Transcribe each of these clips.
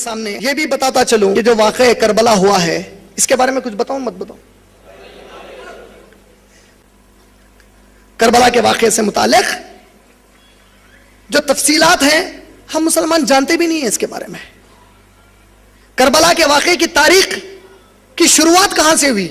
سامنے یہ بھی بتاتا چلوں کہ جو واقعہ کربلا ہوا ہے اس کے بارے میں کچھ بتاؤں مت بتاؤں؟ کربلا کے واقعے سے متعلق جو تفصیلات ہیں ہم مسلمان جانتے بھی نہیں ہیں اس کے بارے میں. کربلا کے واقعے کی تاریخ کی شروعات کہاں سے ہوئی؟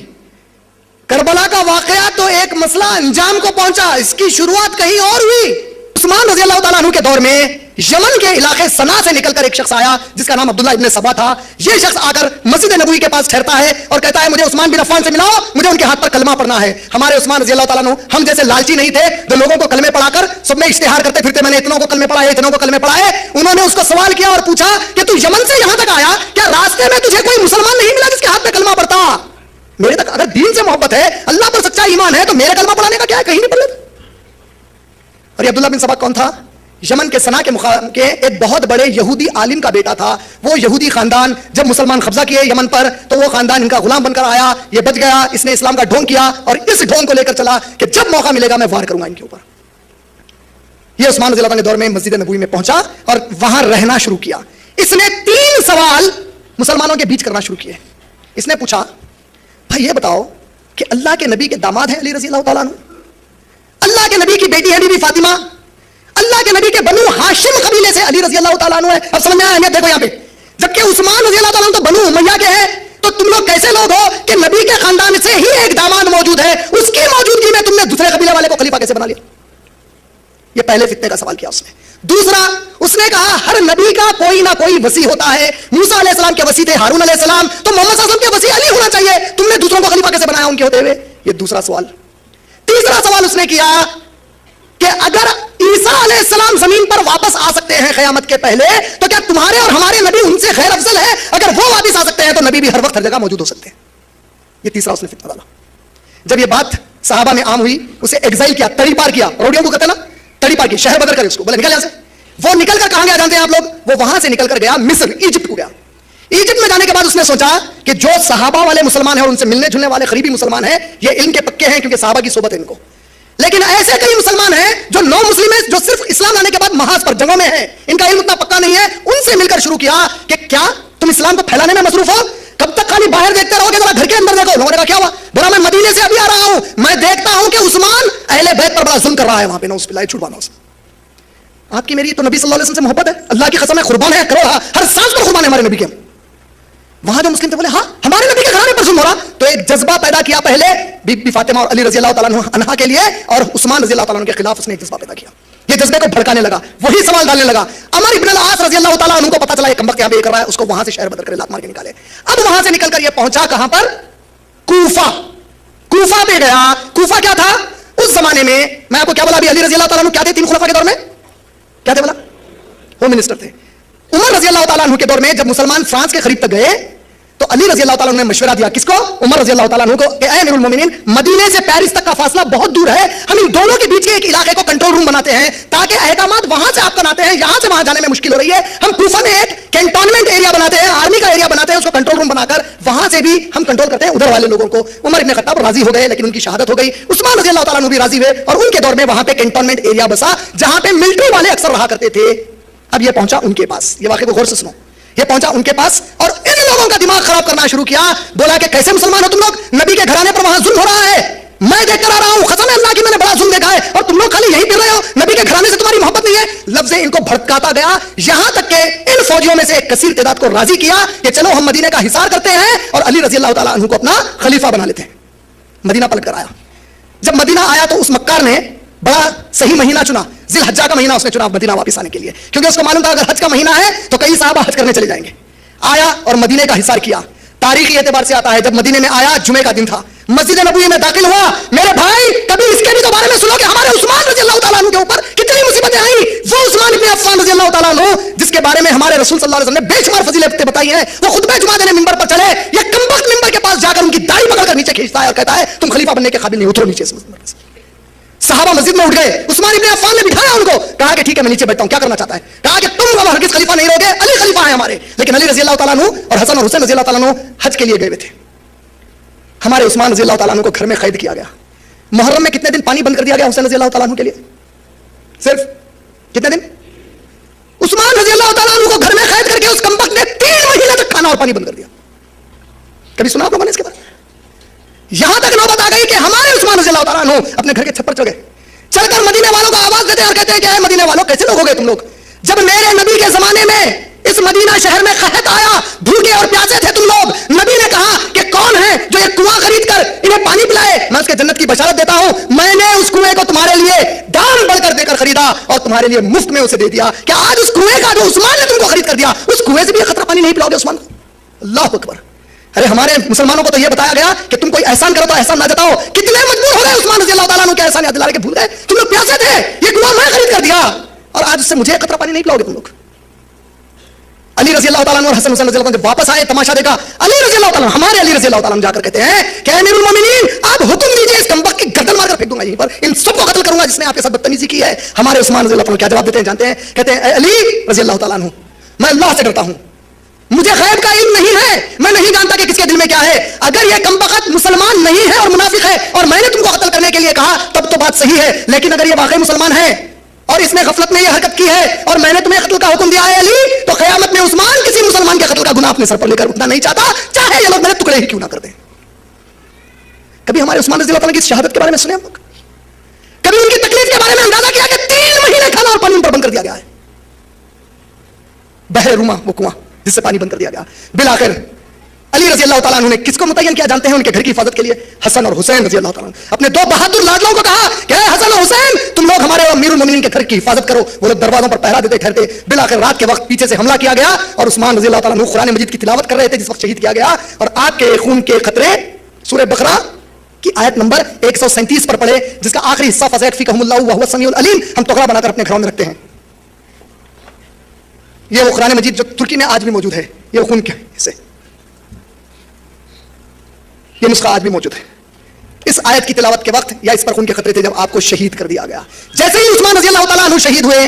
کربلا کا واقعہ تو ایک مسئلہ انجام کو پہنچا، اس کی شروعات کہیں اور ہوئی. عثمان رضی اللہ تعالیٰ عنہ کے دور میں یمن کے علاقے سنا سے نکل کر ایک شخص آیا جس کا نام عبداللہ ابن سبا تھا. یہ شخص آ کر مسجد نبوی کے پاس ٹھہرتا ہے اور کہتا ہے مجھے عثمان بن عفان سے ملاؤ، مجھے ان کے ہاتھ پر کلمہ پڑھنا ہے. ہمارے عثمان رضی اللہ تعالیٰ عنہ ہم جیسے لالچی نہیں تھے جو لوگوں کو کلمے پڑھا کر سب میں اشتہار کرتے پھرتے میں نے اتنوں کو کلمے پڑھائے اتنوں کو کلمے پڑھائے. انہوں نے اس کو سوال کیا اور پوچھا کہ تو یمن سے یہاں تک آیا، کیا راستے میں تجھے کوئی مسلمان نہیں ملا جس کے ہاتھ پہ کلمہ پڑھتا؟ میرے تک اگر دین سے محبت ہے، اللہ پر سچا ایمان ہے، تو میرے کلمہ پڑھانے کا کیا ہے؟ کہیں نہیں پڑھ لیتے. اور یہ عبداللہ بن سبا کون تھا؟ یمن کے سنا کے ایک بہت بڑے یہودی عالم کا بیٹا تھا. وہ یہودی خاندان جب مسلمان قبضہ کیے یمن پر تو وہ خاندان ان کا غلام بن کر آیا. یہ بچ گیا، اس نے اسلام کا ڈھونگ کیا اور اس ڈھونگ کو لے کر چلا کہ جب موقع ملے گا میں وار کروں گا ان کے اوپر. یہ عثمان رضی اللہ عنہ کے دور میں مسجد نبوی میں پہنچا اور وہاں رہنا شروع کیا. اس نے 3 سوال مسلمانوں کے بیچ کرنا شروع کیے. اس نے پوچھا بھائی یہ بتاؤ کہ اللہ کے نبی کے داماد ہیں علی رضی اللہ تعالیٰ عنہ، اللہ کے نبی کی بیٹی ہے بی بی فاطمہ، اللہ کے نبی کے بنو ہاشم قبیلے سے علی رضی اللہ تعالیٰ عنہ ہے. اب سمجھ میں آیا؟ دیکھو یہاں پہ جبکہ عثمان رضی اللہ تعالیٰ عنہ تو بنو امیہ کے ہیں، تو تم لوگ کیسے لوگ ہو کہ نبی کے خاندان سے ہی ایک داماد موجود ہے، اس کی موجودگی میں تم نے دوسرے قبیلے والے کو خلیفہ کیسے بنا لیا؟ یہ پہلے فتنے کا سوال کیا اس نے. دوسرا اس نے کہا ہر نبی کا کوئی نہ کوئی وصی ہوتا ہے. موسیٰ علیہ السلام کے وصی تھے ہارون علیہ السلام، تو محمد صلی اللہ علیہ وسلم کے وصی علی ہونا چاہیے، تم نے دوسروں کو خلیفہ کیسے بنایا ان کے ہوتے ہوئے؟ یہ دوسرا سوال. تیسرا سوال اس نے کیا کہ اگر عیسیٰ علیہ السلام زمین پر واپس آ سکتے ہیں قیامت کے پہلے تو کیا تمہارے اور ہمارے نبی ان سے خیر افضل ہے؟ اگر وہ واپس آ سکتے ہیں تو نبی بھی ہر وقت ہر جگہ موجود ہو سکتے ہیں. یہ تیسرا اس نے فتنہ ڈالا. جب یہ بات صحابہ میں عام ہوئی اسے ایگزائل کیا، تڑی پار کیا. روڈیوں کو کہتے ہیں نا تڑی پار کی، شہر بدر کرے اس کو، بولے نکل یہاں سے. وہ نکل کر کہاں گیا جانتے ہیں آپ لوگ؟ وہ وہاں سے نکل کر گیا مصر، ایجپٹ کو گیا. ایجپٹ میں جانے کے بعد اس نے سوچا کہ جو صحابہ والے مسلمان ہیں اور ان سے ملنے جلنے والے قریبی مسلمان ہیں یہ علم کے پکے ہیں کیونکہ صحابہ کی صحبت ہے ان کو، لیکن ایسے کئی مسلمان ہیں جو نو مسلم ہیں جو صرف اسلام لانے کے بعد محاذ پر جنگوں میں ہیں، ان کا علم اتنا پکا نہیں ہے. ان سے مل کر شروع کیا کہ کیا تم اسلام کو پھیلانے میں مصروف ہو؟ کب تک خالی باہر دیکھتے رہو گے؟ ذرا گھر کے اندر دیکھو. لوگوں نے کہا کیا ہوا؟ بولا میں مدینے سے ابھی آ رہا ہوں، میں دیکھتا ہوں کہ عثمان اہل بیت پر بڑا ظلم کر رہا ہے وہاں پہ. نوز باللہ، چھوٹ بانو. آپ کی میری تو نبی صلی اللہ علیہ وسلم سے محبت ہے، اللہ کی قسم ہے قربان ہے، کرو ہر سانس پر قربان ہے ہمارے نبی کے. وہاں جو مسلم تھے بولے ہاں ہمارے نبی کے گھرانے پر ظلم ہو رہا. تو ایک جذبہ پیدا کیا پہلے بی بی فاطمہ اور علی رضی اللہ تعالیٰ عنہ کے لیے، اور عثمان رضی اللہ تعالیٰ عنہ کے خلاف اس نے ایک جذبہ پیدا کیا. یہ جذبے کو بھڑکانے لگا، وہی سوال ڈالنے لگا. عمر ابن العاص رضی اللہ تعالیٰ عنہ کو پتا چلا یہ کمبخت یہاں پہ یہ کر رہا ہے، اس کو وہاں سے شہر بدر کرے لات مار کے نکالے. اب وہاں سے نکل کر یہ پہنچا کہاں پر؟ کوفہ. کوفہ پہ گیا. کوفہ کیا تھا اس زمانے میں؟ میں آپ کو کیا بولا ابھی؟ علی رضی اللہ تعالیٰ عنہ کیا تھے 3 خلفاء کے دور میں؟ کیا تھے بولا؟ ہوم منسٹر تھے. عمر رضی اللہ تعالیٰ عنہ کے دور میں جب مسلمان فرانس کے قریب تک گئے تو علی رضی اللہ تعالیٰ عنہ نے مشورہ دیا. کس کو؟ عمر رضی اللہ تعالیٰ عنہ کو کہ اے امیر المومنین، مدینے سے پیرس تک کا فاصلہ بہت دور ہے، ہم ان دونوں کے بیچ کے ایک علاقے کو کنٹرول روم بناتے ہیں تاکہ احکامات وہاں سے آپ بناتے ہیں، یہاں سے وہاں جانے میں مشکل ہو رہی ہے. ہم کوفہ میں ایک کینٹونمنٹ ایریا بناتے ہیں، آرمی کا ایریا بناتے ہیں، اس کو کنٹرول روم بنا کر وہاں سے بھی ہم کنٹرول کرتے ہیں ادھر والے لوگوں کو. عمر ابن خطاب راضی ہو گئے لیکن ان کی شہادت ہو گئی. عثمان رضی اللہ تعالیٰ عنہ بھی راضی ہوئے اور ان کے دور میں وہاں پہ کینٹونمنٹ ایریا بسا جہاں پہ ملٹری والے اکثر رہا کرتے تھے. اب یہ پہنچا ان کے پاس. یہ واقعے کو غور سے سنو. یہ پہنچا ان کے پاس اور ان لوگوں کا دماغ خراب کرنا شروع کیا. بولا کہ کیسے مسلمان ہو تم لوگ؟ نبی کے گھرانے پر وہاں ظلم ہو رہا ہے، میں دیکھ کر آ رہا ہوں، قسم ہے اللہ کی میں نے بڑا ظلم دیکھا ہے، اور تم لوگ خالی یہی پھر رہے ہو، نبی کے گھرانے سے تمہاری محبت نہیں ہے. لفظ ان کو بھڑکاتا گیا یہاں تک کہ ان فوجیوں میں سے ایک کثیر تعداد کو راضی کیا کہ چلو ہم مدینے کا حصار کرتے ہیں اور علی رضی اللہ تعالیٰ عنہ کو اپنا خلیفہ بنا لیتے ہیں. مدینہ پلٹ کر آیا. جب مدینہ آیا تو اس مکار نے بڑا صحیح مہینہ چنا، ذی الحجہ کا مہینہ اس نے چنا مدینہ واپس آنے کے لیے، کیونکہ اس کو معلوم تھا اگر حج کا مہینہ ہے تو کئی صحابہ حج کرنے چلے جائیں گے. آیا اور مدینے کا حصار کیا. تاریخی اعتبار سے آتا ہے جب مدینے میں آیا جمعے کا دن تھا، مسجد نبوی میں داخل ہوا. میرے بھائی کبھی اس کے بھی تو بارے میں سنو کہ ہمارے عثمان رضی اللہ تعالیٰ عنہ کے اوپر کتنی مصیبتیں آئیں. وہ عثمان ابن عفان رضی اللہ تعالیٰ عنہ جس کے بارے میں ہمارے رسول صلی اللہ علیہ وسلم نے بے شمار فضیلتیں بتائی ہیں، وہ خطبہ جمعہ دینے منبر پر چلے، یہ کمبخت منبر کے پاس جا کر ان کی داڑھی پکڑ کر نیچے کھینچتا ہے اور کہتا ہے تم خلیفہ بننے کے قابل نہیں، اترو نیچے سے. صحابہ مسجد میں اٹھ گئے. عثمان ابن عفان نے بٹھایا ان کو، کہا کہ ٹھیک ہے میں نیچے بیٹھتا ہوں، کیا کرنا چاہتا ہے؟ کہا کہ تم اب ہرگز خلیفہ نہیں رہوگے، علی خلیفہ ہیں ہمارے. لیکن علی رضی اللہ تعالیٰ عنہ اور حسن اور حسین رضی اللہ تعالیٰ عنہ حج کے لیے گئے ہوئے تھے. ہمارے عثمان رضی اللہ تعالیٰ عنہ کو گھر میں قید کیا گیا. محرم میں کتنے دن پانی بند کر دیا گیا حسین رضی اللہ تعالیٰ عنہ کے لیے؟ صرف کتنے دن؟ عثمان رضی اللہ تعالیٰ عنہ کو گھر میں قید کر کے اس کمبخت نے 3 مہینے تک کھانا اور پانی بند کر دیا. کبھی سنا آپ لوگوں نے اس کے بارے میں؟ یہاں تک نوبت آ گئی کہ ہمارے عثمان رضی اللہ تعالیٰ عنہ اپنے گھر کے چھت پر چڑھ گئے, چڑھ کر مدینے والوں کو آواز دیتے اور کہتے ہیں کہ اے مدینے والوں, کیسے لوگ ہو گئے تم لوگ؟ جب میرے نبی کے زمانے میں اس مدینہ شہر میں قحط آیا, بھوکے اور پیاسے تھے تم لوگ, نبی نے کہا کہ کون ہے جو ایک کنواں خرید کر انہیں پانی پلائے, میں اس کے جنت کی بشارت دیتا ہوں. میں نے اس کنویں کو تمہارے لیے دام بڑھ کر دے کر خریدا اور تمہارے لیے مفت میں اسے دے دیا. کہ آج اس کنویں کا جو عثمان نے تم کو خرید کر دیا, اس کنویں سے بھی خطرہ پانی نہیں پلاؤ گے عثمان. اللہ اکبر. ارے ہمارے مسلمانوں کو تو یہ بتایا گیا کہ تم کوئی احسان کرو تو احسان نہ جتاؤ. کتنے مجبور ہو گئے عثمان رضی اللہ تعالیٰ عنہ کے احسان یاد دلا کے بھول گئے. تم لوگ پیاسے تھے, یہ کنواں میں خرید کر دیا اور آج اس سے مجھے قطرہ پانی نہیں پلاؤ گے تم لوگ. علی رضی اللہ تعالیٰ عنہ اور حسن حسین رضی اللہ عنہ جب واپس آئے تماشا دیکھا, علی رضی اللہ تعالیٰ ہمارے علی رضی اللہ تعالیٰ عنہ جا کر کہتے ہیں کہ امیر المومنین آپ حکم دیجئے, اس کمبخت کی گردن مار کر پھینک دوں گا یہیں پر, ان سب کو قتل کروں گا جس نے آپ کے ساتھ بدتمیزی کی ہے. ہمارے عثمان رضی اللہ تعالیٰ کیا جواب دیتے ہیں جانتے ہیں؟ کہتے ہیں اے علی رضی اللہ تعالیٰ عنہ, میں اللہ سے ڈرتا ہوں, مجھے غیب کا علم نہیں ہے, میں نہیں جانتا کہ کس کے دل میں کیا ہے. اگر یہ کمبخت مسلمان نہیں ہے اور منافق ہے اور میں نے تم کو قتل کرنے کے لیے کہا تب تو بات صحیح ہے, لیکن اگر یہ واقعی مسلمان ہے اور اس نے غفلت میں یہ حرکت کی ہے اور میں نے تمہیں قتل کا حکم دیا ہے علی, تو قیامت میں عثمان کسی مسلمان کے قتل کا گناہ اپنے سر پر لے کر اٹھنا نہیں چاہتا, چاہے یہ لوگ میرے ٹکڑے ہی کیوں نہ کر دیں. کبھی ہمارے عثمان رضی اللہ تعالیٰ کی شہادت کے بارے میں سنے ہم لوگ؟ کبھی ان کی تکلیف کے بارے میں اندازہ کیا کہ 3 مہینے کھانا اور پانی ان پر بند کر دیا گیا ہے؟ بحر روما وہ کنواں جس سے پانی بند کر دیا گیا. بالآخر علی رضی اللہ تعالیٰ عنہ نے کس کو متعین کیا جانتے ہیں ان کے گھر کی حفاظت کے لیے؟ حسن اور حسین رضی اللہ تعالیٰ عنہ. اپنے 2 بہادر لاڈلوں کو کہا کہ اے حسن اور حسین تم لوگ ہمارے امیر المومنین کے گھر کی حفاظت کرو. وہ لوگ دروازوں پر پہرا دیتے ٹھہرتے. بالآخر رات کے وقت پیچھے سے حملہ کیا گیا اور عثمان رضی اللہ تعالیٰ عنہ قرآن مجید کی تلاوت کر رہے تھے جس وقت شہید کیا گیا, اور آپ کے خون کے خطرے سورہ بقرہ کی آیت نمبر 137 پر پڑھے جس کا آخری حصہ فسيكفيكهم الله وهو السميع العليم ہم ٹکڑا بنا کر اپنے گھروں میں رکھتے ہیں. یہ وہ قرآن مجید جو ترکی میں آج بھی موجود ہے, یہ خون کے حصے, یہ نسخہ آج بھی موجود ہے. اس آیت کی تلاوت کے وقت یا اس پر خون کے خطرے تھے جب آپ کو شہید کر دیا گیا. جیسے ہی عثمان رضی اللہ تعالیٰ عنہ شہید ہوئے,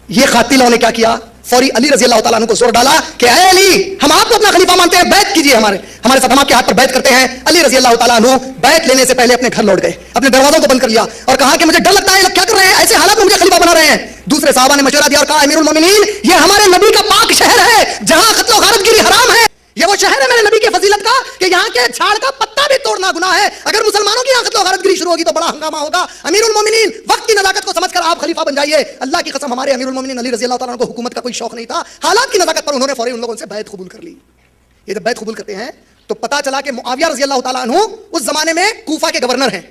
یہ قاتلوں نے کیا کیا؟ فوری علی رضی اللہ تعالیٰ عنہ کو زور ڈالا کہ اے علی ہم آپ کو اپنا خلیفہ مانتے ہیں, بیعت کیجیے ہمارے ساتھ, ہم آپ کے ہاتھ پر بیعت کرتے ہیں. علی رضی اللہ تعالیٰ عنہ بیعت لینے سے پہلے اپنے گھر لوٹ گئے, اپنے دروازوں کو بند کر لیا اور کہا کہ مجھے ڈر لگتا ہے یہ لوگ کیا کر رہے ہیں, ایسے حالات میں مجھے خلیفہ بنا رہے ہیں. دوسرے صحابہ نے مشورہ دیا اور کہا امیر المومنین یہ ہمارے نبی کا پاک شہر ہے جہاں قتل و غارت گیری حرام ہے. یہ وہ شہر ہے میرے نبی کی فضیلت کا کہ یہاں کے جھاڑ کا پتا بھی توڑنا گناہ ہے. اگر مسلمانوں کی یہاں قتل و غارت گیری شروع ہوگی تو بڑا ہنگامہ ہوگا. امیر المومنین وقت کی نزاکت کو سمجھ کر آپ خلیفہ بن جائیے. اللہ کی قسم ہمارے امیر المومنین علی رضی اللہ تعالیٰ عنہ کو حکومت کا کوئی شوق نہیں تھا, حالات کی نزاکت پر انہوں نے فوری ان لوگوں سے بیعت قبول کر لی. یہ جب بیعت قبول کرتے ہیں تو پتا چلا کہ معاویہ رضی اللہ تعالیٰ عنہ اس زمانے میں کوفہ کے گورنر ہیں.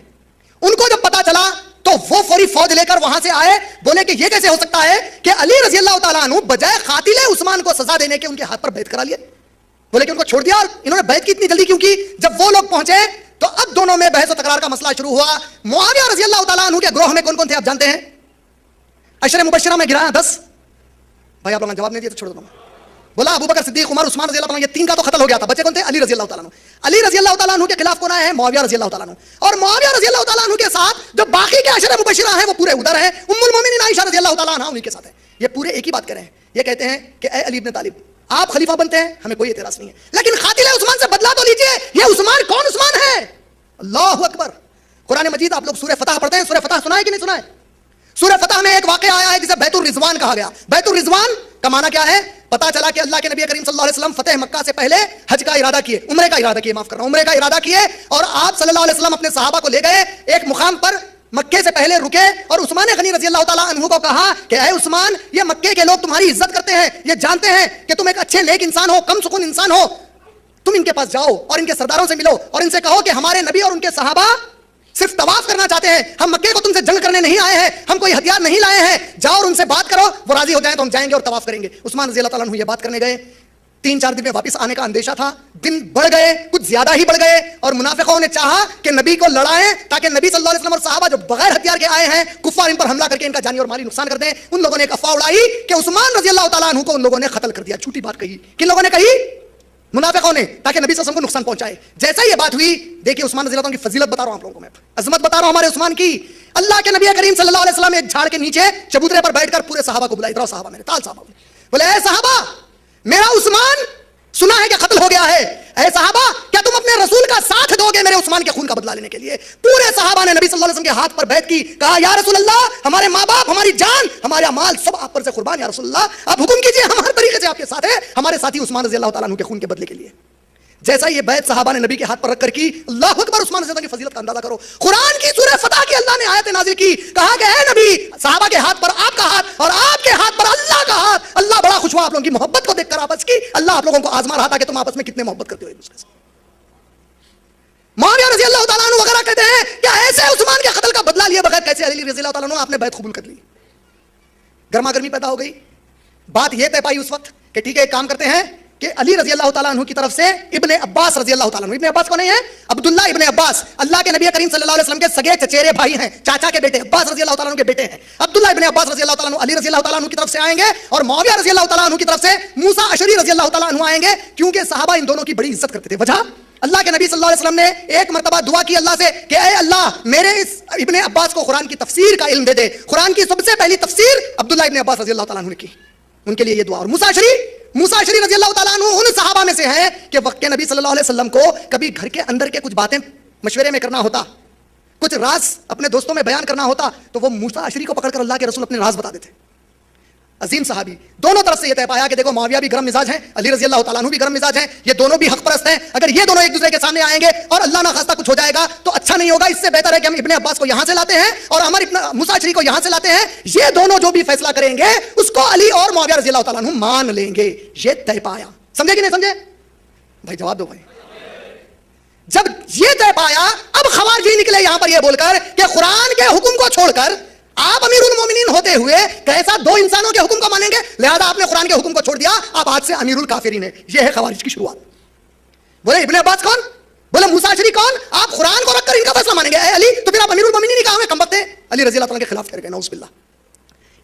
ان کو جب پتا چلا تو وہ فوری فوج لے کر وہاں سے آئے, بولے کہ یہ کیسے ہو سکتا ہے کہ علی رضی اللہ تعالیٰ عنہ بجائے قاتل عثمان کو سزا دینے کے ان کے ہاتھ پر بیعت کرا لیے. بولے کہ ان کو چھوڑ دیا, اور انہوں نے بیعت کی اتنی جلدی کیوں کی؟ جب وہ لوگ پہنچے تو اب دونوں میں بحث و تکرار کا مسئلہ شروع ہوا. معاویہ رضی اللہ تعالیٰ عنہ کے گروہ میں کون کون تھے آپ جانتے ہیں؟ عشر مبشرہ میں گرایا 10 بھائی, آپ لوگوں نے جواب نہیں دیا تو چھوڑ دو. بولا ابو بکر صدیق, عمر, عثمان رضی اللہ تعالیٰ عنہ, یہ 3 کا تو قتل ہو گیا تھا, بچے کون تھے؟ علی رضی اللہ تعالیٰ عنہ. علی رضی اللہ تعالیٰ عنہ کے خلاف کون آئے ہیں؟ معاویہ رضی اللہ تعالیٰ عنہ. اور معاویہ رضی اللہ تعالیٰ عنہ کے ساتھ جو باقی کے عشر مبشرہ ہیں وہ پورے ادھر ہیں. ام المومنین عائشہ رضی اللہ تعالیٰ عنہ انہی کے ساتھ ہے. یہ پورے ایک ہی بات کر رہے ہیں. یہ کہتے ہیں کہ اے علی ابن طالب آپ خلیفہ بنتے ہیں, ہمیں کوئی اعتراض نہیں ہے, لیکن قاتل عثمان سے بدلہ تو لیجئے. یہ عثمان کون عثمان ہے؟ اللہ اکبر. قرآن مجید آپ لوگ سورہ فتح پڑھتے ہیں, سورہ فتح سنا ہے کہ نہیں سنا ہے؟ سورہ فتح میں ایک واقعہ آیا ہے جسے بیت الرضوان کہا گیا. بیت الرضوان کا معنی کیا ہے؟ پتا چلا کہ اللہ کے نبی کریم صلی اللہ علیہ وسلم فتح مکہ سے پہلے حج کا ارادہ کیے, عمرے کا ارادہ کیے, معاف کر رہا ہوں, عمرے کا ارادہ کیے, اور آپ صلی اللہ علیہ وسلم اپنے صحابہ کو لے گئے ایک مقام پر, مکے سے پہلے رکے اور عثمان غنی رضی اللہ تعالیٰ عنہ کو کہا کہ اے عثمان یہ مکے کے لوگ تمہاری عزت کرتے ہیں, یہ جانتے ہیں کہ تم ایک اچھے نیک انسان ہو, کم سکون انسان ہو, تم ان کے پاس جاؤ اور ان کے سرداروں سے ملو اور ان سے کہو کہ ہمارے نبی اور ان کے صحابہ صرف طواف کرنا چاہتے ہیں, ہم مکے کو تم سے جنگ کرنے نہیں آئے ہیں, ہم کوئی ہتھیار نہیں لائے ہیں, جاؤ اور ان سے بات کرو, وہ راضی ہو جائیں تو ہم جائیں گے اور طواف کریں گے. عثمان رضی اللہ تعالیٰ عنہ یہ بات کرنے گئے. 3-4 دن میں واپس آنے کا اندیشہ تھا, دن بڑھ گئے, کچھ زیادہ ہی بڑھ گئے, اور منافقوں نے چاہا کہ نبی کو لڑائیں تاکہ نبی صلی اللہ علیہ وسلم اور صحابہ جو بغیر ہتھیار کے آئے ہیں کفار ان پر حملہ کر کے ان کا جانی اور مالی نقصان کر دیں. ان لوگوں نے ایک افواہ اڑائی کہ عثمان رضی اللہ تعالیٰ عنہ کو ان لوگوں نے قتل کر دیا. جھوٹی بات کہی. کن لوگوں نے کہی؟ منافقوں نے, تاکہ نبی صلی اللہ علیہ وسلم کو نقصان پہنچائے. جیسے یہ بات ہوئی, دیکھیے عثمان رضی اللہ عنہ کی فضیلت بتا رہا ہوں آپ لوگوں کو, میں عظمت بتا رہا ہوں ہمارے عثمان کی. اللہ کے نبی کریم صلی اللہ علیہ وسلم ایک جھاڑ کے نیچے چبوترے پر بیٹھ کر پورے صحابہ کو بلائے. ادھر صحابہ, میرے تال صحابہ, بولے اے صحابہ, میرا عثمان سنا ہے کہ قتل ہو گیا ہے، اے صحابہ کیا تم اپنے رسول کا ساتھ دو گے میرے عثمان کے خون کا بدلہ لینے کے لیے؟ پورے صحابہ نے نبی صلی اللہ علیہ وسلم کے ہاتھ پر بیعت کی، کہا یا رسول اللہ ہمارے ماں باپ، ہماری جان، ہمارا مال سب آپ پر سے قربان، یا رسول اللہ آپ حکم کیجئے، ہم ہر طریقے سے آپ کے ساتھ ہیں، ہمارے ساتھی عثمان رضی اللہ تعالیٰ عنہ کے خون کے بدلے کے لیے۔ جیسا یہ بیعت صحابہ نے نبی کے ہاتھ پر رکھ کر کی، اللہ اکبر، عثمان رضی اللہ عنہ کی فضیلت کا اندازہ کرو۔ قرآن کی سورہ فتح کی اللہ نے آیت نازل کی، کہا کہ اے نبی صحابہ کے ہاتھ پر آپ کا ہاتھ اور آپ کے ہاتھ پر اللہ کا ہاتھ، اللہ بڑا خوش ہوا آپ لوگوں کی محبت کو دیکھ کر آپس کی، اللہ آپ لوگوں کو آزما رہا تھا کہ تم آپس میں کتنے محبت کرتے ہو ایک دوسرے سے۔ معاویہ رضی اللہ تعالیٰ عنہ وغیرہ کہتے ہیں کہ ایسے عثمان کے قتل کا بدلہ لیے بغیر کیسے علی رضی اللہ تعالیٰ عنہ آپ نے بیعت قبول کر لی؟ گرما گرمی پیدا ہو گئی، بات یہ طے پائی اس وقت کہ ٹھیک ہے ایک کام کرتے ہیں کہ علی رضی اللہ تعالیٰ عنہ کی طرف سے ابن عباس رضی اللہ تعالیٰ عنہ، ابن عباس کون ہے؟ عبداللہ ابن عباس، اللہ کے نبی کریم صلی اللہ علیہ وسلم کے سگے چچیرے بھائی ہیں، چاچا کے بیٹے، عباس رضی اللہ تعالیٰ عنہ کے بیٹے ہیں۔ عبداللہ ابن عباس رضی اللہ تعالیٰ عنہ علی رضی اللہ تعالیٰ عنہ کی طرف سے آئیں گے اور معاویہ رضی اللہ تعالیٰ عنہ کی طرف سے موسیٰ اشعری رضی اللہ تعالیٰ عنہ آئیں گے، کیونکہ صحابہ ان دونوں کی بڑی عزت کرتے تھے۔ وجہ اللہ کے نبی صلی اللہ علیہ وسلم نے ایک مرتبہ دعا کی اللہ سے کہ اے اللہ میرے اس ابن عباس کو قرآن کی تفسیر کا علم دے دے۔ قرآن کی سب سے پہلی تفسیر عبداللہ ابن عباس رضی اللہ تعالیٰ عنہ نے کی، ان کے لیے یہ دعا۔ اور موسیٰ اشعری رضی اللہ تعالیٰ عنہ ان صحابہ میں سے ہیں کہ وقت کے نبی صلی اللہ علیہ وسلم کو کبھی گھر کے اندر کے کچھ باتیں مشورے میں کرنا ہوتا، کچھ راز اپنے دوستوں میں بیان کرنا ہوتا تو وہ موسیٰ اشعری کو پکڑ کر اللہ کے رسول اپنے راز بتا دیتے۔ عظیم صحابی، دونوں طرف سے یہ طے پایا کہ دیکھو معاویہ بھی گرم مزاج ہیں، علی رضی اللہ تعالیٰ عنہ بھی گرم مزاج ہیں، یہ دونوں بھی حق پرست ہیں، اگر یہ دونوں ایک دوسرے کے سامنے آئیں گے اور اللہ نہ خواستہ کچھ ہو جائے گا تو اچھا نہیں ہوگا، اس سے بہتر ہے کہ ہم ابن عباس کو یہاں سے لاتے ہیں اور ہمارے موسیٰ اشعری کو یہاں سے لاتے ہیں، یہ دونوں جو بھی فیصلہ کریں گے اس کو علی اور معاویہ رضی اللہ تعالیٰ عنہ مان لیں گے۔ یہ طے پایا، سمجھے کہ نہیں سمجھے بھائی؟ جواب دو بھائی۔ جب یہ طے پایا اب خوارجی نکلے یہاں پر یہ بول کر کہ قرآن کے حکم کو چھوڑ کر آپ امیر المومنین ہوتے ہوئے کیسا دو انسانوں کے حکم کو مانیں گے، لہذا آپ نے قرآن کے حکم کو چھوڑ دیا، آپ آج سے امیر الکافرین ہیں۔ یہ ہے خوارج کی شروعات۔ بولے ابن عباس کون؟ بولے موسیٰ اشعری کون؟ آپ قرآن کو رکھ کر ان کا فیصلہ مانیں گے، اے علی تو پھر آپ امیر المومنین ہی کہاں ہوئے؟ کمبخت علی رضی اللہ تعالیٰ کے خلاف کر گئے، نعوذ باللہ۔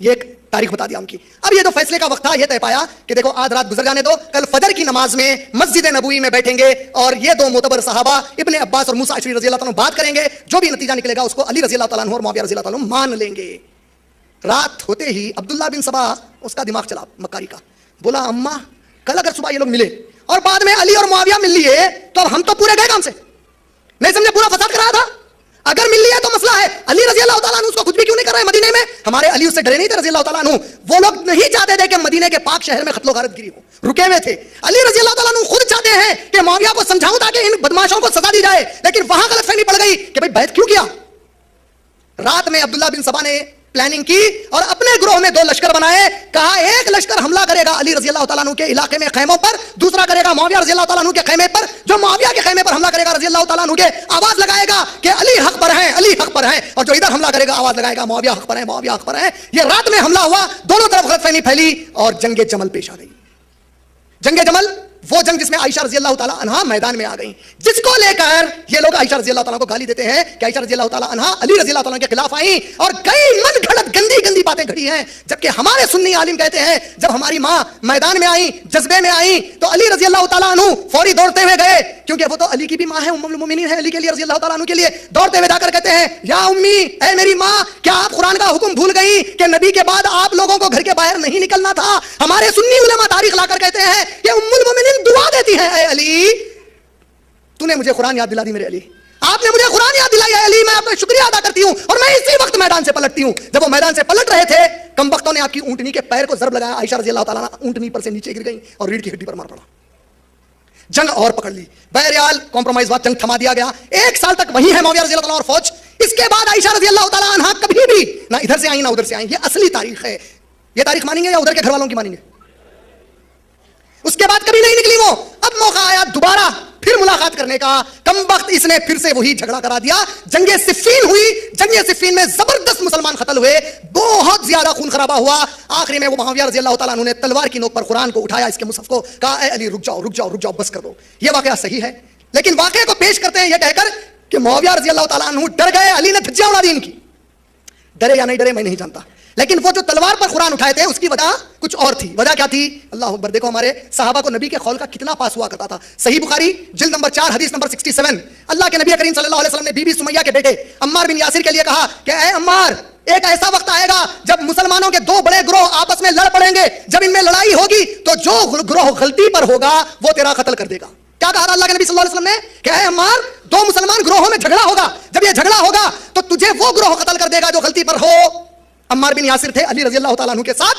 یہ ایک تاریخ بتا دیا ان کی۔ اب یہ جو فیصلے کا وقت تھا یہ طے پایا کہ دیکھو آج رات گزر جانے دو، کل فجر کی نماز میں مسجد نبوی میں بیٹھیں گے اور یہ دو معتبر صحابہ ابن عباس اور موسیٰ اشعری رضی اللہ تعالیٰ بات کریں گے، جو بھی نتیجہ نکلے گا اس کو علی رضی اللہ تعالیٰ اور معاویہ رضی اللہ تعالیٰ مان لیں گے۔ رات ہوتے ہی عبداللہ بن سبا اس کا دماغ چلا مکاری کا، بولا اماں کل اگر صبح یہ لوگ ملے اور بعد میں علی اور معاویہ مل لیے تو ہم تو پورے گئے کام سے، نہیں سمجھے؟ پورا فساد کرایا تھا، اگر مل لیا تو مسئلہ ہے۔ علی رضی اللہ تعالیٰ عنہ اس کو کچھ بھی کیوں نہیں کر رہے مدینے میں؟ ہمارے علی اس سے ڈرے نہیں تھے رضی اللہ تعالیٰ عنہ، وہ لوگ نہیں چاہتے تھے کہ مدینے کے پاک شہر میں قتل و غارت گری ہو، رکے ہوئے تھے۔ علی رضی اللہ تعالیٰ عنہ خود چاہتے ہیں کہ معاویہ کو سمجھاؤں تاکہ ان بدماشوں کو سزا دی جائے، لیکن وہاں غلط فہمی پڑ گئی کہ بھائی بیعت کیوں کیا۔ رات میں عبداللہ بن سبا نے پلاننگ کی اور اپنے گروہ میں دو لشکر بنائے، کہا ایک لشکر حملہ کرے گا علی رضی اللہ تعالیٰ عنہ کے علاقے میں خیموں پر، دوسرا کرے گا معاویہ رضی اللہ تعالیٰ عنہ کے خیمے پر۔ جو معاویہ کے خیمے پر حملہ کرے گا رضی اللہ تعالیٰ عنہ کے آواز لگائے گا کہ علی حق پر ہیں، علی حق پر ہیں، اور جو ادھر حملہ کرے گا آواز لگائے گا معاویہ حق پر ہیں، معاویہ حق پر ہیں۔ یہ رات میں حملہ ہوا، دونوں طرف غلط فہمی پھیلی اور جنگ جمل پیش آ گئی۔ جنگ جمل وہ جنگ جس میں عائشہ رضی اللہ تعالیٰ عنہا میدان میں آ گئیں، جس کو لے کر یہ لوگ عائشہ رضی اللہ تعالیٰ کو گالی دیتے ہیں کہ عائشہ رضی اللہ تعالیٰ عنہا علی رضی اللہ تعالیٰ کے خلاف آئیں اور کئی من گھڑت گندی گندی باتیں گھڑی ہیں، جبکہ ہمارے سنی عالم کہتے ہیں جب ہماری ماں میدان میں آئیں، جذبے میں آئیں، تو علی رضی اللہ تعالیٰ عنہ فوری دوڑتے ہوئے گئے، کیونکہ وہ تو علی کی بھی ماں ہے، ام المومنین ہے علی کے لیے رضی اللہ تعالیٰ عنہ کے لیے، دوڑتے ہوئے جا کر کہتے ہیں یا امی، اے میری ماں، کیا آپ قرآن کا حکم بھول گئی کہ نبی کے بعد آپ لوگوں کو گھر کے باہر نہیں نکلنا تھا؟ ہمارے سنی علماء تاریخ لا کر کہتے ہیں کہ ام المومنین دعا دیتی ہے، اے علی تو نے مجھے قرآن یاد دلا دی، میرے علی آپ نے مجھے قرآن یاد دلائی ہے، علی میں آپ کا شکریہ ادا کرتی ہوں اور میں اسی وقت میدان سے پلٹتی ہوں۔ جب وہ میدان سے پلٹ رہے تھے کم وقتوں نے آپ کی اونٹنی کے پیر کو ضرب لگایا، عائشہ رضی اللہ تعالیٰ اونٹنی پر سے نیچے گر گئی اور ریڑھ کی ہڈی پر مار پڑا، جنگ اور پکڑ لی، بہرحال کمپرومائز بات، جنگ تھما دیا گیا۔ ایک سال تک وہی ہے معاویہ رضی اللہ تعالیٰ اور فوج۔ اس کے بعد عائشہ رضی اللہ تعالیٰ عنہا کبھی بھی نہ ادھر سے آئیں نہ ادھر سے آئیں، یہ اصلی تاریخ ہے۔ یہ تاریخ مانیں گے یا ادھر کے گھر والوں کی مانیں گے؟ اس کے بعد کبھی نہیں نکلی وہ۔ اب موقع آیا دوبارہ پھر ملاقات کرنے کا، کم وقت اس نے پھر سے وہی جھگڑا کرا دیا۔ جنگ صفین ہوئی، جنگ صفین میں زبردست مسلمان قتل ہوئے، بہت زیادہ خون خرابہ ہوا۔ آخری میں وہ معاویہ رضی اللہ تعالیٰ عنہ نے تلوار کی نوک پر قرآن کو اٹھایا، اس کے مصحف کو، کہا اے علی رک جاؤ رک جاؤ رک جاؤ، بس کر دو۔ یہ واقعہ صحیح ہے، لیکن واقعے کو پیش کرتے ہیں یہ کہہ کر کہ معاویہ رضی اللہ تعالیٰ عنہ ڈر گئے، علی نے دھجیاں اڑا دی ان کی۔ ڈرے یا نہیں ڈرے میں نہیں جانتا، لیکن وہ جو تلوار پر قرآن اٹھائے تھے اس کی وجہ کچھ اور تھی۔ وجہ کیا تھی؟ اللہ اکبر، دیکھو ہمارے صحابہ کو نبی کے قول کا کتنا پاس ہوا کرتا تھا۔ صحیح بخاری جلد نمبر 4 حدیث نمبر 67، اللہ کے نبی کریم صلی اللہ علیہ وسلم نے بی بی سمیہ کے بیٹے عمار بن یاسر کے لیے کہا کہ اے عمار، ایک ایسا وقت آئے گا جب مسلمانوں کے دو بڑے گروہ آپس میں لڑ پڑیں گے. جب ان میں لڑائی ہوگی تو جو گروہ غلطی پر ہوگا وہ تیرا قتل کر دے گا. کیا کہا اللہ کے نبی صلی اللہ علیہ وسلم نے کہ اے عمار, دو مسلمان گروہوں میں جھگڑا ہوگا, جب یہ جھگڑا ہوگا تو تجھے وہ گروہ قتل کر دے گا جو غلطی پر ہو. عمار بن یاسر تھے علی رضی اللہ تعالیٰ عنہ کے ساتھ,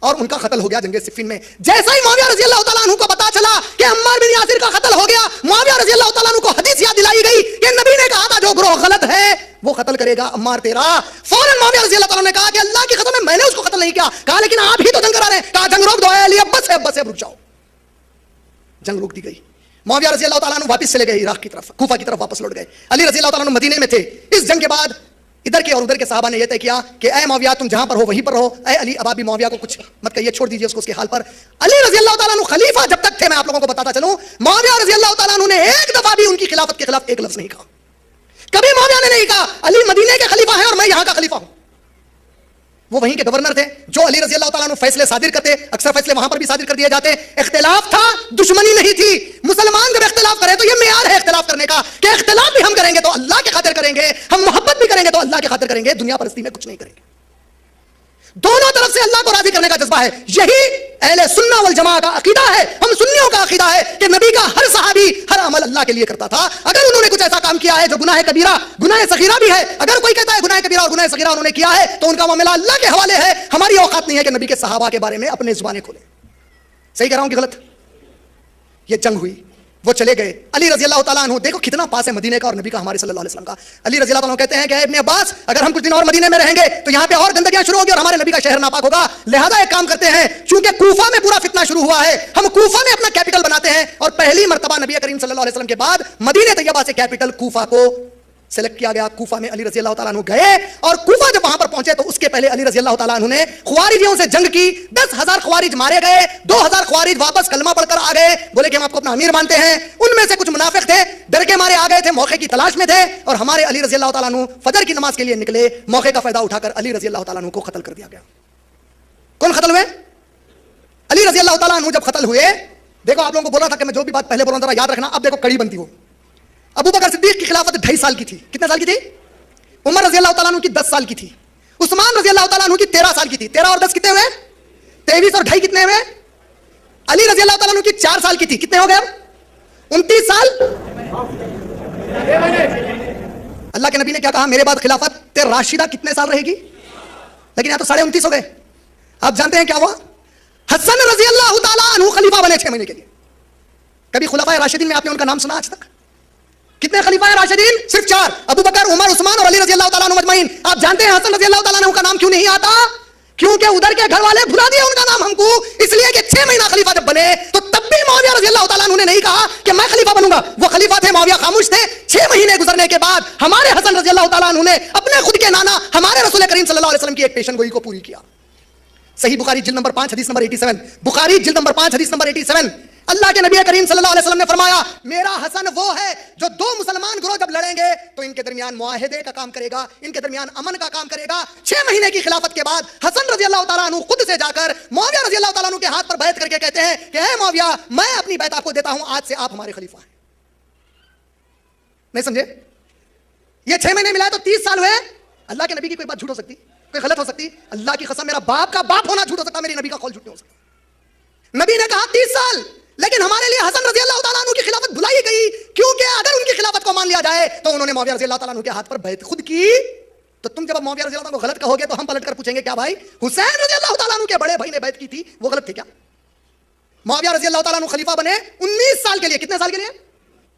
اور ان کا قتل ہو گیا جنگ صفین میں. جیسا ہی معاویہ رضی اللہ تعالیٰ عنہ کو پتا چلا کہ عمار بن یاسر کا قتل ہو گیا, معاویہ رضی اللہ تعالیٰ عنہ کو حدیث یاد دلائی گئی کہ نبی نے کہا تھا جو گروہ غلط ہے وہ قتل کرے گا عمار تیرا. فوراً معاویہ رضی اللہ تعالیٰ نے کہا کہ اللہ کی قسم ہے میں نے اس کو قتل نہیں کیا. کہا لیکن آپ ہی تو جنگ کرا رہے ہیں. کہا جنگ روک دو اے علی, اب بس رک جاؤ. جنگ روک دی گئی. معاویہ رضی اللہ تعالیٰ عنہ واپس چلے گئے عراق کی طرف, کوفہ کی طرف واپس لوٹ گئے. علی رضی اللہ تعالیٰ عنہ مدینے میں تھے. اس جنگ کے بعد ادھر کے اور ادھر کے صحابہ نے یہ طے کیا کہ اے معاویہ تم جہاں پر ہو وہیں پر رہو. اے علی اب آپ بھی معاویہ کو کچھ مت کہیے, چھوڑ دیجیے اس کو اس کے حال پر. علی رضی اللہ تعالیٰ عنہ خلیفہ جب تک تھے, میں آپ لوگوں کو بتاتا چلوں, معاویہ رضی اللہ تعالیٰ عنہ نے ایک دفعہ بھی ان کی خلافت کے خلاف ایک لفظ نہیں کہا. کبھی معاویہ نے نہیں کہا علی مدینے کے خلیفہ ہیں اور میں یہاں کا خلیفہ ہوں. وہ وہیں کے گورنر تھے. جو علی رضی اللہ تعالیٰ عنہ فیصلے صادر کرتے, اکثر فیصلے وہاں پر بھی صادر کر دیے جاتے. اختلاف تھا, دشمنی نہیں تھی. مسلمان جب اختلاف کرے تو یہ معیار ہے اختلاف کرنے کا کہ اختلاف بھی ہم کریں گے تو اللہ کے خاطر کریں گے, ہم محبت بھی کریں گے تو اللہ کے خاطر کریں گے, دنیا پرستی میں کچھ نہیں کریں گے. دونوں طرف سے اللہ کو راضی کرنے کا جذبہ ہے. یہی اہل سنہ والجماع کا عقیدہ ہے. ہم سنیوں کا عقیدہ ہے کہ نبی کا ہر صحابی ہر عمل اللہ کے لیے کرتا تھا. اگر انہوں نے کچھ ایسا کام کیا ہے جو گناہ کبیرہ, گناہ صغیرہ بھی ہے, اگر کوئی کہتا ہے گناہ کبیرہ اور گناہ صغیرہ انہوں نے کیا ہے تو ان کا معاملہ اللہ کے حوالے ہے. ہماری اوقات نہیں ہے کہ نبی کے صحابہ کے بارے میں اپنے زبانیں کھولیں. صحیح کہہ رہا ہوں کہ غلط؟ یہ جنگ ہوئی, وہ چلے گئے. علی رضی اللہ تعالیٰ عنہ, دیکھو کتنا پاس ہے مدینے کا اور نبی کا ہمارے صلی اللہ علیہ وسلم کا. علی رضی اللہ عنہ کہتے ہیں کہ ابن عباس اگر ہم کچھ دن اور مدینے میں رہیں گے تو یہاں پہ اور گندگیاں شروع ہوگی اور ہمارے نبی کا شہر ناپاک ہوگا. لہذا ایک کام کرتے ہیں, چونکہ کوفہ میں پورا فتنہ شروع ہوا ہے, ہم کوفہ میں اپنا کیپٹل بناتے ہیں. اور پہلی مرتبہ نبی کریم صلی اللہ علیہ وسلم کے بعد مدینہ طیبہ سے کیپٹل کوفہ کو سلیکٹ کیا گیا. کوفہ میں علی رضی اللہ تعالیٰ عنہ گئے, اور کوفہ جب وہاں پر پہنچے تو اس کے پہلے علی رضی اللہ تعالیٰ عنہ نے خوارجیوں سے جنگ کی. 10,000 خوارج مارے گئے, 2,000 خوارج واپس کلمہ پڑھ کر آ گئے, بولے کہ ہم آپ کو اپنا امیر مانتے ہیں. ان میں سے کچھ منافق تھے, ڈر کے مارے آ گئے تھے, موقع کی تلاش میں تھے, اور ہمارے علی رضی اللہ تعالیٰ عنہ فجر کی نماز کے لیے نکلے. موقع کا فائدہ اٹھا کر علی رضی اللہ تعالیٰ عنہ کو قتل کر دیا گیا. کون قتل ہوئے؟ علی رضی اللہ تعالیٰ عنہ جب قتل ہوئے, دیکھو آپ لوگوں کو بولا تھا کہ میں جو بھی بات پہلے بول رہا ہوں ذرا یاد رکھنا. اب دیکھو کڑی بنتی ہو. ابو بکر صدیق کی خلافت 2.5 سال کی تھی. کتنے سال کی تھی؟ عمر رضی اللہ تعالیٰ عنہ کی 10 سال کی تھی. عثمان رضی اللہ تعالیٰ عنہ کی 13 سال کی تھی. 13 اور 10 کتنے ہوئے؟ 23 اور 2.5 کتنے ہوئے؟ علی رضی اللہ تعالیٰ عنہ کی 4 سال کی تھی. کتنے ہو گئے اب؟ 29 سال. اللہ کے نبی نے کیا کہا, میرے بعد خلافت راشدہ کتنے سال رہے گی؟ لیکن یہاں تو 29.5 ہو گئے. آپ جانتے ہیں کیا ہوا؟ حسن رضی اللہ تعالیٰ عنہ خلیفہ بنے 6 مہینے کے لیے. کبھی خلفائے راشدین میں آپ نے ان کا نام سنا آج تک؟ کتنے خلیفہ راشدین؟ صرف 4, ابو بکر, عمر, عثمان اور علی رضی اللہ تعالیٰ عنہ مجمعین. آپ جانتے ہیں حسن رضی اللہ تعالیٰ عنہ کا نام کیوں نہیں آتا؟ کیونکہ ادھر کے گھر والے بھلا دیا ان کا نام ہم کو, اس لیے کہ 6 مہینہ خلیفہ جب بنے تو تب بھی معاویہ رضی اللہ تعالیٰ عنہ نے نہیں کہا کہ میں خلیفہ بنوں گا. وہ خلیفہ تھے, معاویہ خاموش تھے. 6 مہینے گزرنے کے بعد ہمارے حسن رضی اللہ تعالیٰ عنہ نے اپنے خود کے نانا ہمارے رسول کریم صلی اللہ علیہ وسلم کی ایک پیشن گوئی کو پوری کیا. صحیح بخاری جلد نمبر 5 حدیث نمبر 87. بخاری جلد نمبر 5 حدیث نمبر 87. اللہ کے نبی کریم صلی اللہ علیہ وسلم نے فرمایا میرا حسن وہ ہے جو 2 مسلمان گروہ جب لڑیں گے تو ان کے درمیان معاہدے کا کام کرے گا, ان کے درمیان امن کا کام کرے گا. 6 مہینے کی خلافت کے بعد حسن رضی اللہ تعالیٰ عنہ خود سے جا کر معاویہ رضی اللہ تعالیٰ عنہ کے ہاتھ پر بیعت کر کے کہتے ہیں کہ اے معاویہ میں اپنی بیعت آپ کو دیتا ہوں, آج سے آپ ہمارے خلیفہ ہیں. نہیں سمجھے؟ یہ 6 مہینے ملائے تو 30 سال ہوئے. اللہ کے نبی کی کوئی بات جھوٹ ہو سکتی, کوئی غلط ہو سکتی؟ اللہ کی قسم میرا باپ کا باپ ہونا جھوٹ ہو سکتا, میری نبی کا قول جھوٹ نہیں ہو سکتا. نبی نے کہا 30 سال, لیکن ہمارے لیے حسن رضی اللہ تعالیٰ عنہ کی خلافت بھلائی گئی, کیونکہ اگر ان کی خلافت کو مان لیا جائے تو انہوں نے معاویہ رضی اللہ تعالیٰ عنہ کے ہاتھ پر بیعت خود کی. تو تم جب معاویہ رضی اللہ عنہ کو غلط کہو گے تو ہم پلٹ کر پوچھیں گے کیا بھائی حسین رضی اللہ تعالیٰ عنہ کے بڑے بھائی نے بیعت کی تھی وہ غلط تھی کیا؟ معاویہ رضی اللہ تعالیٰ عنہ خلیفہ بنے 19 سال کے لیے. کتنے سال کے لیے؟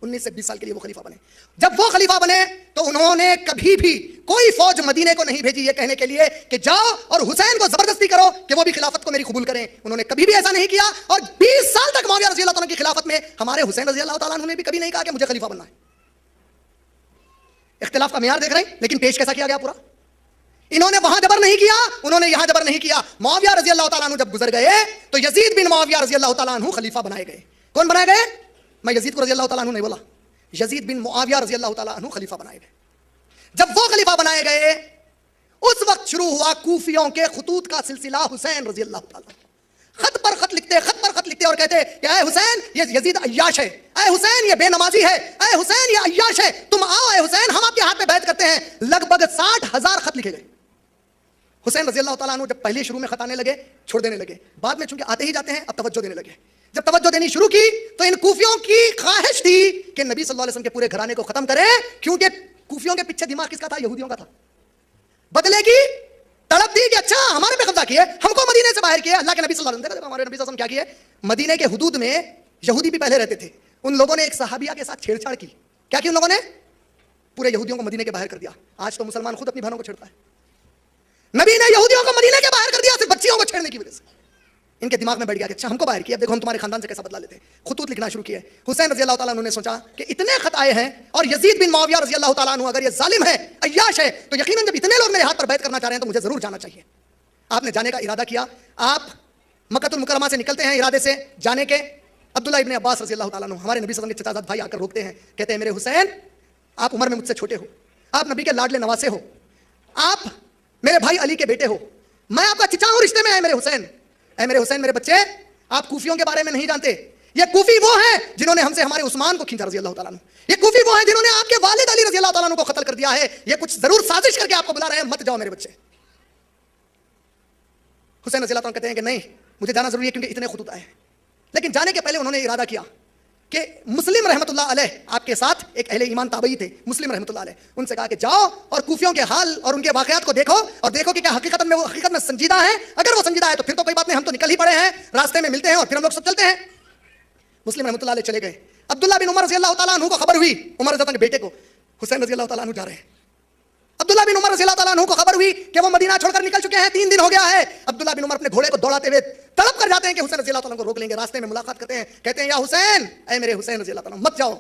19 سے 20 سال کے لیے وہ خلیفہ بنے. جب وہ خلیفہ بنے تو انہوں نے کبھی بھی کوئی فوج مدینے کو نہیں بھیجی یہ کہنے کے لیے کہ جاؤ اور حسین کو زبردستی کرو کہ وہ بھی خلافت کو میری قبول کریں. انہوں نے کبھی بھی ایسا نہیں کیا, اور 20 سال تک معاویہ رضی اللہ تعالیٰ کی خلافت میں ہمارے حسین رضی اللہ تعالیٰ عنہ نے بھی کبھی نہیں کہا کہ مجھے خلیفہ بننا ہے. اختلاف کا معیار دیکھ رہے ہیں, لیکن پیش کیسا کیا گیا پورا. انہوں نے وہاں جبر نہیں کیا, انہوں نے یہاں جبر نہیں کیا. معاویہ رضی اللہ تعالیٰ عنہ جب گزر گئے تو یزید بن معاویہ رضی اللہ تعالیٰ عنہ خلیفہ بنائے گئے. کون بنائے گئے؟ میں یزید کو رضی اللہ تعالیٰ عنہ نہیں بولا, یزید بن معاویہ رضی اللہ تعالیٰ عنہ خلیفہ بنائے گئے. جب وہ خلیفہ بنائے گئے اس وقت شروع ہوا کوفیوں کے خطوط کا سلسلہ. حسین رضی اللہ تعالیٰ خط پر خط لکھتے اور کہتے کہ اے حسین یہ یزید عیاش ہے, اے حسین یہ بے نمازی ہے, اے حسین یہ عیاش ہے, تم آؤ اے حسین ہم آپ کے ہاتھ پہ بیعت کرتے ہیں. لگ بھگ 60,000 خط لکھے گئے. حسین رضی اللہ تعالیٰ عنہ جب پہلے شروع میں خط آنے لگے چھوڑ دینے لگے, بعد میں چونکہ آتے ہی جاتے ہیں اب توجہ دینے لگے. جب توجہ دینی شروع کی تو ان کوفیوں کی خواہش تھی کہ نبی صلی اللہ علیہ وسلم کے پورے گھرانے کو ختم کرے, کیونکہ کوفیوں کے پیچھے دماغ کس کا تھا؟ یہودیوں کا تھا. بدلے کی تڑپ دی کہ اچھا ہمارے پہ قبضہ کیے, ہم کو مدینے سے باہر کیے. اللہ کے نبی صلی اللہ علیہ وسلم, ہمارے نبی صلی اللہ علیہ وسلم کیا کیے, مدینے کے حدود میں یہودی بھی پہلے رہتے تھے, ان لوگوں نے ایک صحابیہ کے ساتھ چھیڑ چھاڑ کی. کیا کی ان لوگوں نے؟ پورے یہودیوں کو مدینے کے باہر کر دیا. آج تو مسلمان خود اپنی بہنوں کو چھیڑتا ہے. نبی نے یہودیوں کو مدینے کے باہر کر دیا صرف بچیوں کو چھیڑنے کی وجہ سے. ان کے دماغ میں بیٹھ گیا کہ اچھا ہم کو باہر کیا, اب دیکھو ہم تمہارے خاندان سے کیسا بدلا لیتے ہیں. خطوط لکھنا شروع کیے. حسین رضی اللہ تعالیٰ عنہ نے سوچا کہ اتنے خط آئے ہیں اور یزید بن معاویہ رضی اللہ تعالیٰ عنہ اگر یہ ظالم ہے, عیاش ہے, تو یقیناً جب اتنے لوگ میرے ہاتھ پر بیعت کرنا چاہ رہے ہیں تو مجھے ضرور جانا چاہیے. آپ نے جانے کا ارادہ کیا. آپ مکہ المکرمہ سے نکلتے ہیں ارادے سے جانے کے. عبداللہ ابن عباس رضی اللہ تعالیٰ عنہ, ہمارے نبی صلی اللہ علیہ وسلم کے چچا زاد بھائی آ کر روکتے ہیں, کہتے ہیں میرے حسین آپ عمر میں مجھ سے چھوٹے ہو, آپ نبی کے لاڈلے نواسے ہو, آپ میرے بھائی علی کے بیٹے ہو, میں آپ کا چچا ہوں رشتے میں. ہے میرے حسین, اے میرے حسین میرے بچے, آپ کوفیوں کے بارے میں نہیں جانتے. یہ کوفی وہ ہیں جنہوں نے ہم سے ہمارے عثمان کو کھینچا رضی اللہ تعالیٰ عنہ. یہ کوفی وہ ہیں جنہوں نے آپ کے والد علی رضی اللہ تعالیٰ عنہ کو قتل کر دیا ہے. یہ کچھ ضرور سازش کر کے آپ کو بلا رہے ہیں, مت جاؤ میرے بچے. حسین رضی اللہ تعالیٰ کہتے ہیں کہ نہیں مجھے جانا ضروری ہے کیونکہ اتنے خطوط آئے ہیں. لیکن جانے کے پہلے انہوں نے ارادہ کیا کہ مسلم رحمۃ اللہ علیہ آپ کے ساتھ ایک اہل ایمان تابعی تھے, مسلم رحمۃ اللہ علیہ, ان سے کہا کہ جاؤ اور کوفیوں کے حال اور ان کے واقعات کو دیکھو اور دیکھو کہ کیا حقیقت میں سنجیدہ ہیں. اگر وہ سنجیدہ ہے تو پھر تو کوئی بات نہیں, ہم تو نکل ہی پڑے ہیں, راستے میں ملتے ہیں اور پھر ہم لوگ سب چلتے ہیں. مسلم رحمۃ اللہ علیہ چلے گئے. عبداللہ بن عمر رضی اللہ تعالیٰ عنہ کو خبر ہوئی, عمر رضی اللہ کے بیٹے کو, حسین رضی اللہ تعالیٰ عنہ جا رہے ہیں. عبداللہ بن عمر رضی اللہ تعالیٰ عنہ کو خبر ہوئی کہ وہ مدینہ چھوڑ کر نکل چکے ہیں, 3 دن ہو گیا ہے. عبداللہ بن عمر اپنے گھوڑے کو دوڑاتے ہوئے تڑپ کر جاتے ہیں کہ حسین رضی اللہ تعالیٰ کو روک لیں گے. راستے میں ملاقات کرتے ہیں, کہتے ہیں یا حسین, اے میرے حسین رضی اللہ تعالیٰ مت جاؤ.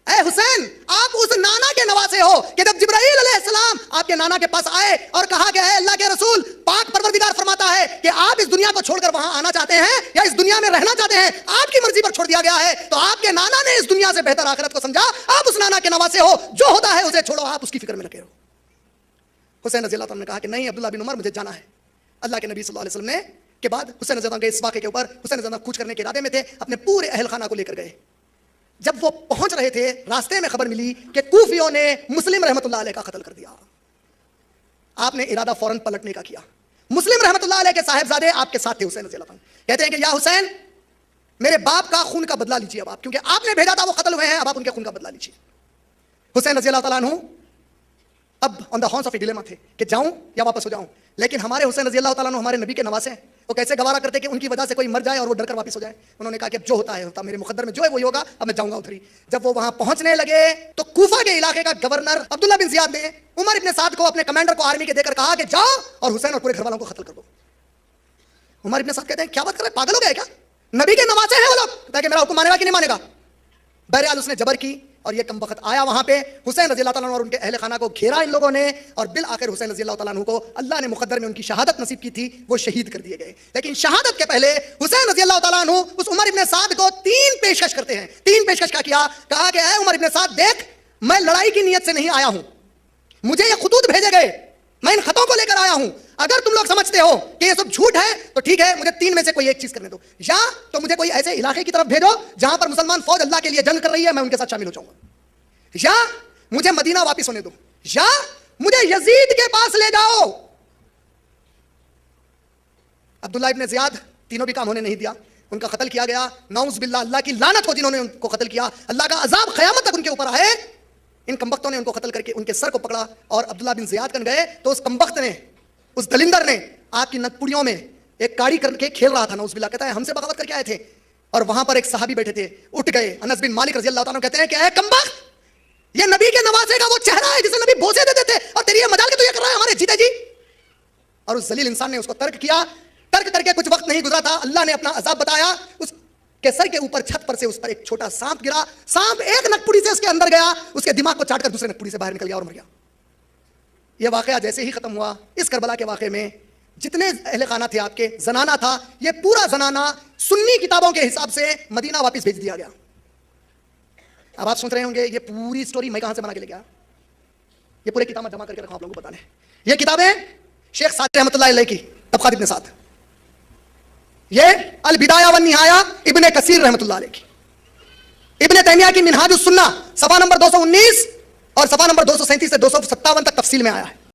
اے حسین آپ اس نانا کے نواسے ہو کہ جب جبرائیل علیہ السلام آپ کے نانا کے پاس آئے اور کہا کہ اے اللہ کے رسول, پاک پروردگار فرماتا ہے کہ آپ اس دنیا کو چھوڑ کر وہاں آنا چاہتے ہیں یا اس دنیا میں رہنا چاہتے ہیں, آپ کی مرضی پر چھوڑ دیا گیا ہے, تو آپ کے نانا نے اس دنیا سے بہتر آخرت کو سمجھا, آپ اس نانا کے نواسے ہو, جو ہوتا ہے اسے چھوڑو, آپ اس کی فکر میں لگے رہو. حسین رضی اللہ تعالیٰ نے کہا کہ نہیں عبداللہ بن عمر مجھے جانا ہے. اللہ کے نبی صلی اللہ علیہ وسلم نے کے بعد حسین رضی اللہ کے اس واقعے کے اوپر حسین رضی اللہ کوچ کرنے کے ارادے میں تھے, اپنے پورے اہل خانہ کو لے کر گئے. جب وہ پہنچ رہے تھے راستے میں خبر ملی کہ کوفیوں نے مسلم رحمۃ اللہ علیہ کا قتل کر دیا. آپ نے ارادہ فوراً پلٹنے کا کیا. مسلم رحمۃ اللہ علیہ کے صاحبزادے آپ کے ساتھ تھے. حسین رضی اللہ عنہ کہتے ہیں کہ یا حسین میرے باپ کا خون کا بدلہ لیجیے اب آپ, کیونکہ آپ نے بھیجا تھا وہ قتل ہوئے ہیں, اب آپ ان کے خون کا بدلہ لیجیے. حسین رضی اللہ تعالیٰ عنہ اب آن دا ہارنس آف اے ڈیلیما تھے کہ جاؤں یا واپس ہو جاؤں. لیکن ہمارے حسین رضی اللہ تعالیٰ عنہ ہمارے نبی کے نواسے ہیں, وہ کیسے گوارا کرتے کہ ان کی وجہ سے کوئی مر جائے اور وہ ڈر کر واپس ہو جائے. انہوں نے کہا کہ اب جو ہوتا ہے ہوتا, میرے مقدر میں جو ہے وہی ہوگا, اب میں جاؤں گا ادھر ہی. جب وہ وہاں پہنچنے لگے تو کوفہ کے علاقے کا گورنر عبداللہ بن زیاد نے عمر ابن سعد کو, اپنے کمانڈر کو آرمی کے دے کر کہا کہ جاؤ اور حسین اور پورے گھر والوں کو قتل کر دو. عمر ابن سعد کہتے ہیں کیا بات کر رہے ہیں, پاگل ہو گئے کیا, نبی کے نواسے ہیں وہ لوگ, تاکہ میرا حکم مانے گا کہ نہیں مانے گا. بہرحال اس نے جبر کی اور یہ کم وقت آیا وہاں پہ. حسین رضی اللہ تعالیٰ عنہ اور ان کے اہل خانہ کو گھیرا ان لوگوں نے, اور بالآخر حسین رضی اللہ تعالیٰ عنہ کو اللہ نے مقدر میں ان کی شہادت نصیب کی تھی, وہ شہید کر دیے گئے. لیکن شہادت کے پہلے حسین رضی اللہ تعالیٰ عنہ اس عمر ابن سعد کو 3 پیشکش کرتے ہیں. 3 پیشکش کا کیا, کہا کہ اے عمر ابن سعد دیکھ, میں لڑائی کی نیت سے نہیں آیا ہوں, مجھے یہ خطوط بھیجے گئے, میں ان خطوں کو لے کر آیا ہوں. اگر تم لوگ سمجھتے ہو کہ یہ سب جھوٹ ہے تو ٹھیک ہے, مجھے 3 میں سے کوئی ایک چیز کرنے دو, یا تو مجھے کوئی ایسے علاقے کی طرف بھیجو جہاں پر مسلمان فوج اللہ کے لیے جنگ کر رہی ہے, میں ان کے ساتھ شامل ہو جاؤں گا, یا مجھے مدینہ واپس ہونے دو, یا مجھے یزید کے پاس لے جاؤ. عبداللہ ابن زیاد تینوں بھی کام ہونے نہیں دیا, ان کا قتل کیا گیا. نعوذ باللہ, اللہ کی لعنت ہو جنہوں نے ان کو قتل کیا, اللہ کا عذاب قیامت تک ان کے اوپر آئے. ان کمبختوں نے ان کو قتل کر کے ان کے سر کو پکڑا اور عبداللہ بن زیاد کن گئے تو اس کمبخت نے, اس دلندر نے آپ کی نگپڑیوں میں ایک کاڑی کر کے کھیل رہا تھا. نعوذ باللہ, کہتا ہے ہم سے بغاوت کر کے آئے تھے, اور وہاں پر ایک صحابی بیٹھے تھے, اٹھ گئے. انس بن مالک رضی اللہ تعالیٰ کہتے ہیں کہ اے کمبخت, یہ نبی کے نواسے کا وہ چہرہ ہے جسے نبی بوسے دیتے تھے, اور تیری یہ مجال کہ تو یہ کر رہا ہے ہمارے جیتے جی. اور اس ذلیل انسان نے اس کو ترک کیا. ترک کر کے کچھ وقت نہیں گزرا تھا, اللہ نے اپنا عذاب بتایا. اس کے سر کے اوپر چھت پر سے اس پر ایک چھوٹا سانپ گرا. سانپ ایک نگپڑی سے اس کے اندر گیا, اس کے دماغ کو چاٹ کر دوسرے نگپڑی سے باہر نکل گیا اور مر گیا. یہ واقعہ جیسے ہی ختم ہوا, اس کربلا کے واقعے میں جتنے اہل خانہ تھے آپ کے, زنانہ تھا, یہ پورا زنانہ سنی کتابوں کے حساب سے مدینہ واپس بھیج دیا گیا. اب آپ سوچ رہے ہوں گے یہ پوری سٹوری میں کہاں سے بنا کے لے گیا, یہ پورے کتابیں جمع کر کے رکھا آپ لوگوں کو بتانے. یہ کتابیں شیخ سعدی رحمۃ اللہ علیہ کی طبقات ابن سعد, یہ البدایہ والنہایہ ابن کثیر رحمۃ اللہ علیہ کی, ابن تیمیہ کی منہاج السنہ صفحہ نمبر 219 اور صفحہ نمبر 237 سے 257 تک تفصیل میں آیا ہے.